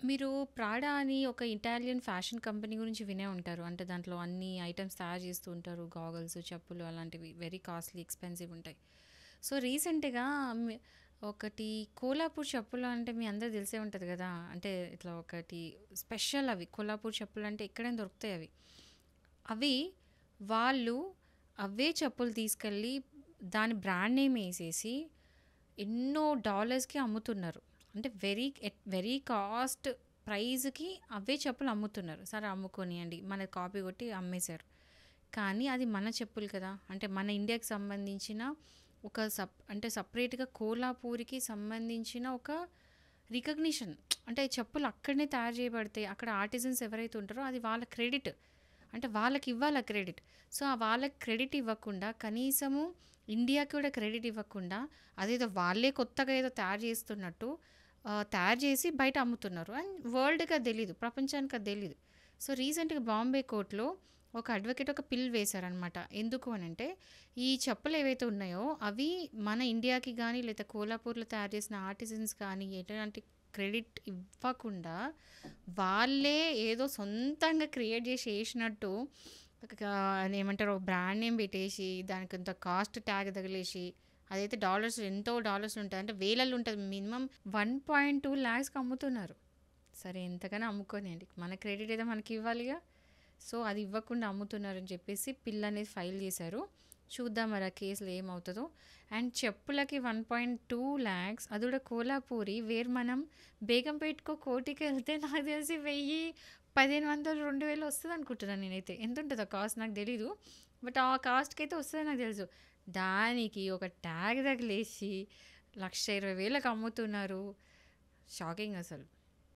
మీరు 'ప్రాడా' అని ఒక ఇటాలియన్ ఫ్యాషన్ కంపెనీ గురించి వినే ఉంటారు. అంటే దాంట్లో అన్ని ఐటెమ్స్ తయారు చేస్తూ ఉంటారు. గాగల్స్, చెప్పులు అలాంటివి వెరీ కాస్ట్‌లీ, ఎక్స్‌పెన్సివ్ ఉంటాయి. సో, రీసెంట్‌గా మీ ఒకటి కోల్హాపూర్ చెప్పులు అంటే మీ అందరికి తెలిసే ఉంటది గదా! అంటే ఇట్లా ఒకటి స్పెషల్ అవి. కోల్హాపూర్ చెప్పులంటే ఎక్కడైనా దొరుకుతాయి అవి. అవి వాళ్ళు అవే చెప్పులు తీసుకెళ్ళి దాని బ్రాండ్ నేమ్ ఏసేసి ఎన్నో డాలర్స్‌కి అమ్ముతున్నారు. అంటే వెరీ కాస్ట్ ప్రైస్‌కి అవే చెప్పులు అమ్ముతున్నారు. సరే అమ్ముకోనియండి. మనది కాపీ కొట్టి అమ్మేశారు. కానీ అది మన చెప్పులు కదా! అంటే మన ఇండియాకి సంబంధించిన ఒక అంటే సెపరేట్‌గా కోల్హాపూర్‌కి సంబంధించిన ఒక రికగ్నిషన్. అంటే చెప్పులు అక్కడనే తయారు చేయబడతాయి. అక్కడ ఆర్టిజన్స్ ఎవరైతే ఉంటారో అది వాళ్ళ క్రెడిట్. అంటే వాళ్ళకివ్వాలి ఆ క్రెడిట్. సో, ఆ వాళ్ళకి క్రెడిట్ ఇవ్వకుండా కనీసము ఇండియాకి కూడా క్రెడిట్ ఇవ్వకుండా అదేదో వాళ్ళే కొత్తగా ఏదో తయారు చేస్తున్నట్టు తయారు చేసి బయట అమ్ముతున్నారు. అండ్ వరల్డ్‌కి అది తెలీదు. ప్రపంచానికి అది తెలీదు. సో, రీసెంట్‌గా బాంబే కోర్ట్‌లో ఒక అడ్వకేట్ ఒక పిల్ వేశారనమాట. ఎందుకు అనంటే, ఈ చెప్పులు ఏవైతే ఉన్నాయో అవి మన ఇండియాకి గానీ, లేదా కోల్హాపూర్‌లో తయారు చేసిన ఆర్టిజన్స్ కానీ ఎటువంటి క్రెడిట్ ఇవ్వకుండా వాళ్ళే ఏదో సొంతంగా క్రియేట్ చేసి ఏసినట్టు ఏమంటారు బ్రాండ్ నేమ్ పెట్టేసి దానికి ఇంత కాస్ట్ ట్యాగ్ తగిలేసి అదైతే డాలర్స్ ఎంతో డాలర్స్ ఉంటుంది అంటే వేలల్లో ఉంటుంది మినిమం 1.2 ల్యాక్స్కి అమ్ముతున్నారు. సరే ఎంతకైనా అమ్ముకోనియండి మన క్రెడిట్ ఏదో మనకి ఇవ్వాలిగా. సో అది ఇవ్వకుండా అమ్ముతున్నారని చెప్పేసి పిల్ అనేది ఫైల్ చేశారు. చూద్దాం మరి ఆ కేసులో ఏమవుతుందో. అండ్ చెప్పులకి 1.2 ల్యాక్స్ అది కూడా కోలాపూరి వేరు మనం బేగంపేటకో కోటికి వెళ్తే నాకు తెలిసి 1000 1500 2000 వస్తుంది అనుకుంటున్నాను నేనైతే. ఎంత ఉంటుందో కాస్ట్ నాకు తెలీదు. బట్ ఆ కాస్ట్కి అయితే వస్తుందని నాకు తెలుసు. దానికి ఒక ట్యాగ్ తగిలేసి 1,20,000కి అమ్ముతున్నారు. షాకింగ్ అసలు.